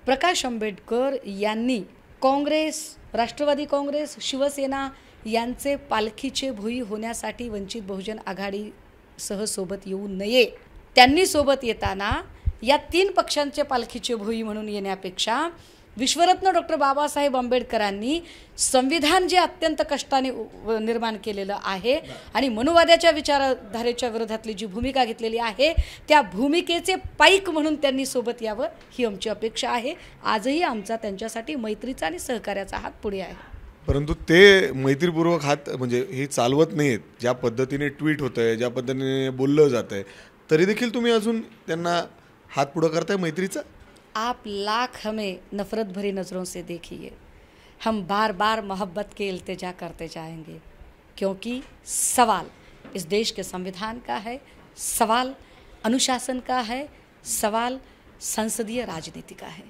प्रकाश आंबेडकर यांनी काँग्रेस, राष्ट्रवादी काँग्रेस, शिवसेना यांचे पालखीचे भुई होण्यासाठी वंचित बहुजन आघाडीसह सोबत येऊ नये। त्यांनी सोबत येताना या तीन पक्षांचे पालखीचे भुई म्हणून येण्यापेक्षा विश्वरत्न डॉक्टर बाबासाहेब आंबेडकरांनी संविधान जे अत्यंत कष्टाने निर्माण केलेलं आहे आणि मनुवादाच्या विचारधारेच्या विरोधातली जी भूमिका घेतलेली आहे त्या भूमिकेचे पाईक म्हणून त्यांनी सोबत यावं ही आमची अपेक्षा आहे। आजही आमचा त्यांच्यासाठी मैत्रीचा आणि सहकार्याचा हात पुढे आहे। परंतु ते मैत्रीपूर्वक हात म्हणजे हे चालवत नाहीत। ज्या पद्धतीने ट्विट होतंय, ज्या पद्धतीने बोललं जातंय, तरी देखील तुम्ही अजून त्यांना हात पुढे करताय मैत्रीचा। आप लाख हमें नफ़रत भरी नज़रों से देखिए, हम बार बार मोहब्बत के इल्तिजा करते जाएंगे, क्योंकि सवाल इस देश के संविधान का है, सवाल अनुशासन का है, सवाल संसदीय राजनीति का है।